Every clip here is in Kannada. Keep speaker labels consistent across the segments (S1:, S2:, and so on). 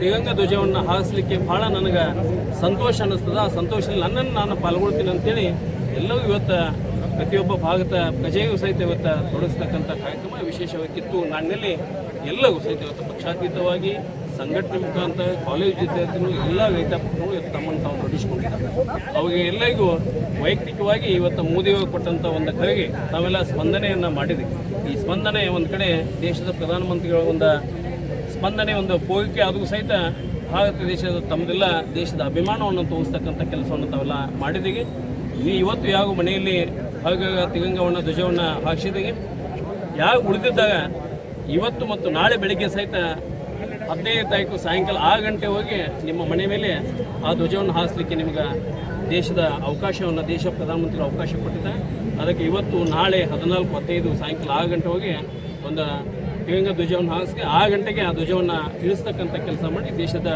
S1: ತಿರಂಗ ಧ್ವಜವನ್ನು ಹಾರಿಸಲಿಕ್ಕೆ ಭಾಳ ನನಗೆ ಸಂತೋಷ ಅನ್ನಿಸ್ತದೆ. ಆ ಸಂತೋಷದಲ್ಲಿ ನನ್ನನ್ನು ನಾನು ಪಾಲ್ಗೊಳ್ತೀನಿ ಅಂತೇಳಿ ಎಲ್ಲವೂ ಇವತ್ತು ಪ್ರತಿಯೊಬ್ಬ ಭಾಗದ ಪ್ರಜೆಯೂ ಸಹಿತ ಇವತ್ತು ತೊಡಗಿಸ್ತಕ್ಕಂಥ ಕಾರ್ಯಕ್ರಮ ವಿಶೇಷವಾಗಿ ಕಿತ್ತೂರು ನಾಡಿನಲ್ಲಿ ಎಲ್ಲವೂ ಸಹಿತ ಇವತ್ತು ಪಕ್ಷಾತೀತವಾಗಿ ಸಂಘಟನೆ ಮುಖಾಂತರ ಕಾಲೇಜ್ ವಿದ್ಯಾರ್ಥಿಗಳು ಎಲ್ಲ ರೈತಾಪಗಳು ಇವತ್ತು ತಮ್ಮನ್ನು ತಾವು ತೊಡಗಿಸ್ಕೊಂಡಿದ್ದಾರೆ. ಅವಾಗ ಎಲ್ಲರಿಗೂ ವೈಯಕ್ತಿಕವಾಗಿ ಇವತ್ತು ಮೋದಿಯವರು ಕೊಟ್ಟಂಥ ಒಂದು ಕರೆಗೆ ತಾವೆಲ್ಲ ಸ್ಪಂದನೆಯನ್ನು ಮಾಡಿದ್ವಿ. ಈ ಸ್ಪಂದನೆ ಒಂದು ಕಡೆ ದೇಶದ ಪ್ರಧಾನಮಂತ್ರಿಗಳ ಒಂದು ಸ್ಪಂದನೆ ಒಂದು ಪೂರೈಕೆ ಆದರೂ ಸಹಿತ ಭಾರತ ದೇಶದ ತಮ್ಮದೆಲ್ಲ ದೇಶದ ಅಭಿಮಾನವನ್ನು ತೋರಿಸ್ತಕ್ಕಂಥ ಕೆಲಸವನ್ನು ತಾವೆಲ್ಲ ಮಾಡಿದ್ದೀವಿ. ಇವತ್ತು ಯಾವ ಮನೆಯಲ್ಲಿ ಹಾಗೆ ತಿರಂಗವನ್ನು ಧ್ವಜವನ್ನು ಹಾಕಿಸಿದ್ದೀವಿ, ಯಾವ ಉಳಿದಿದ್ದಾಗ ಇವತ್ತು ಮತ್ತು ನಾಳೆ ಬೆಳಗ್ಗೆ ಸಹಿತ 15ನೇ ತಾರೀಕು ಸಾಯಂಕಾಲ 6 ಗಂಟೆ ಹೋಗಿ ನಿಮ್ಮ ಮನೆ ಮೇಲೆ ಆ ಧ್ವಜವನ್ನು ಹಾರಿಸಲಿಕ್ಕೆ ನಿಮ್ಗೆ ದೇಶದ ಅವಕಾಶವನ್ನು ದೇಶ ಪ್ರಧಾನಮಂತ್ರಿಗಳು ಅವಕಾಶ ಕೊಟ್ಟಿದ್ದಾರೆ. ಅದಕ್ಕೆ ಇವತ್ತು ನಾಳೆ 14:15 ಸಾಯಂಕಾಲ 6 ಗಂಟೆ ಹೋಗಿ ಒಂದು ತಿರಂಗ ಧ್ವಜವನ್ನು ಹಾರಿಸಿ 6 ಗಂಟೆಗೆ ಆ ಧ್ವಜವನ್ನು ಇಳಿಸ್ತಕ್ಕಂಥ ಕೆಲಸ ಮಾಡಿ ದೇಶದ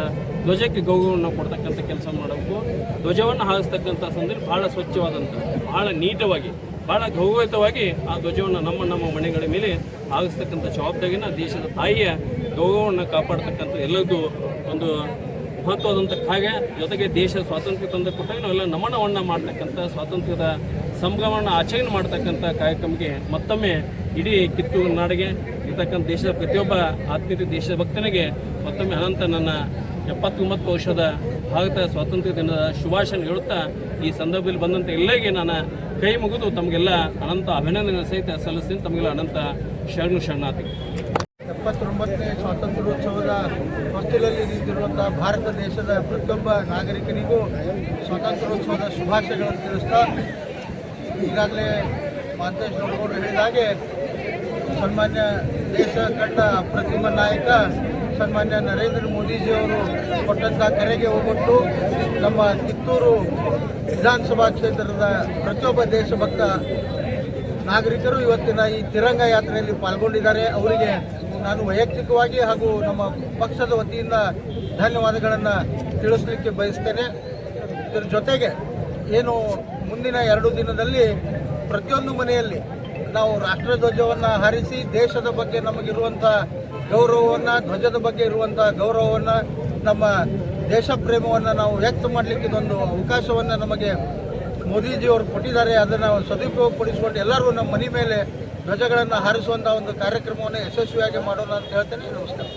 S1: ಧ್ವಜಕ್ಕೆ ಗೌರವವನ್ನು ಕೊಡ್ತಕ್ಕಂಥ ಕೆಲಸ ಮಾಡಬೇಕು. ಧ್ವಜವನ್ನು ಹಾರಿಸ್ತಕ್ಕಂಥ ಸಂದರ್ಭ ಭಾಳ ಸ್ವಚ್ಛವಾದಂಥ, ಭಾಳ ನೀಟವಾಗಿ, ಭಾಳ ಗೌರವಯುತವಾಗಿ ಆ ಧ್ವಜವನ್ನು ನಮ್ಮ ಮನೆಗಳ ಮೇಲೆ ಹಾರಿಸ್ತಕ್ಕಂಥ ಜವಾಬ್ದಾರಿನ ದೇಶದ ತಾಯಿಯ ಗೌರವವನ್ನು ಕಾಪಾಡ್ತಕ್ಕಂಥ ಎಲ್ಲದೂ ಒಂದು ಮಹತ್ವದಂಥ ಕಾರ್ಯ. ಜೊತೆಗೆ ದೇಶ ಸ್ವಾತಂತ್ರ್ಯ ತಂದು ಕೊಟ್ಟಾಗ ನಾವೆಲ್ಲ ನಮನವನ್ನು ಮಾಡ್ತಕ್ಕಂಥ ಸ್ವಾತಂತ್ರ್ಯದ ಸಂಭ್ರಮವನ್ನು ಆಚರಣೆ ಮಾಡ್ತಕ್ಕಂಥ ಕಾರ್ಯಕ್ರಮಕ್ಕೆ ಮತ್ತೊಮ್ಮೆ ಇಡೀ ಕಿತ್ತೂರು ನಾಡಿಗೆ ಇರ್ತಕ್ಕಂಥ ದೇಶದ ಪ್ರತಿಯೊಬ್ಬ ಆತ್ಮೀಯ ದೇಶಭಕ್ತನಿಗೆ ಮತ್ತೊಮ್ಮೆ ಅನಂತ ನನ್ನ 79 ವರ್ಷದ ಭಾರತ ಸ್ವಾತಂತ್ರ್ಯ ದಿನದ ಶುಭಾಶಯ ಹೇಳುತ್ತಾ ಈ ಸಂದರ್ಭದಲ್ಲಿ ಬಂದಂಥ ಎಲ್ಲರಿಗೆ ನಾನು ಕೈ ಮುಗಿದು ತಮಗೆಲ್ಲ ಅನಂತ ಅಭಿನಂದನೆ ಸಹಿತ ಸಲ್ಲಿಸ್ತೀನಿ. ತಮಗೆಲ್ಲ ಅನಂತ ಶರಣಾರ್ಥಿ.
S2: 79ನೇ ಸ್ವಾತಂತ್ರ್ಯೋತ್ಸವದ ಹೊಸ್ತಿಲಲ್ಲಿ ನಿಂತಿರುವಂಥ ಭಾರತ ದೇಶದ ಪ್ರತಿಯೊಬ್ಬ ನಾಗರಿಕನಿಗೂ ಸ್ವಾತಂತ್ರ್ಯೋತ್ಸವದ ಶುಭಾಶಯಗಳನ್ನು ತಿಳಿಸ್ತಾ, ಈಗಾಗಲೇ ಮಾಂತೇಶ್ ಗೌಡರು ಹೇಳಿದ ಹಾಗೆ ಸನ್ಮಾನ್ಯ ದೇಶ ಕಂಡ ಅಪ್ರತಿಮ ನಾಯಕ ಸನ್ಮಾನ್ಯ ನರೇಂದ್ರ ಮೋದಿಜಿಯವರು ಕೊಟ್ಟಂಥ ಕರೆಗೆ ಹೋಗೊಟ್ಟು ನಮ್ಮ ಕಿತ್ತೂರು ವಿಧಾನಸಭಾ ಕ್ಷೇತ್ರದ ಪ್ರತಿಯೊಬ್ಬ ದೇಶಭಕ್ತ ನಾಗರಿಕರು ಇವತ್ತಿನ ಈ ತಿರಂಗ ಯಾತ್ರೆಯಲ್ಲಿ ಪಾಲ್ಗೊಂಡಿದ್ದಾರೆ. ಅವರಿಗೆ ನಾನು ವೈಯಕ್ತಿಕವಾಗಿ ಹಾಗೂ ನಮ್ಮ ಪಕ್ಷದ ವತಿಯಿಂದ ಧನ್ಯವಾದಗಳನ್ನು ತಿಳಿಸಲಿಕ್ಕೆ ಬಯಸ್ತೇನೆ. ಇದರ ಜೊತೆಗೆ ಏನು ಮುಂದಿನ 2 ದಿನದಲ್ಲಿ ಪ್ರತಿಯೊಂದು ಮನೆಯಲ್ಲಿ ನಾವು ರಾಷ್ಟ್ರಧ್ವಜವನ್ನು ಹಾರಿಸಿ ದೇಶದ ಬಗ್ಗೆ ನಮಗಿರುವಂಥ ಗೌರವವನ್ನು, ಧ್ವಜದ ಬಗ್ಗೆ ಇರುವಂಥ ಗೌರವವನ್ನು, ನಮ್ಮ ದೇಶ ಪ್ರೇಮವನ್ನು ನಾವು ವ್ಯಕ್ತ ಮಾಡಲಿಕ್ಕೆ ಇದೊಂದು ಅವಕಾಶವನ್ನು ನಮಗೆ ಮೋದಿಜಿಯವರು ಕೊಟ್ಟಿದ್ದಾರೆ. ಅದನ್ನು ಸದುಪಯೋಗಪಡಿಸಿಕೊಂಡು ಎಲ್ಲರೂ ನಮ್ಮ ಮನೆ ಮೇಲೆ ಧ್ವಜಗಳನ್ನು ಹಾರಿಸುವಂಥ ಒಂದು ಕಾರ್ಯಕ್ರಮವನ್ನು ಯಶಸ್ವಿಯಾಗಿ ಮಾಡೋಣ ಅಂತ ಹೇಳ್ತೇನೆ. ನಮಸ್ಕಾರ.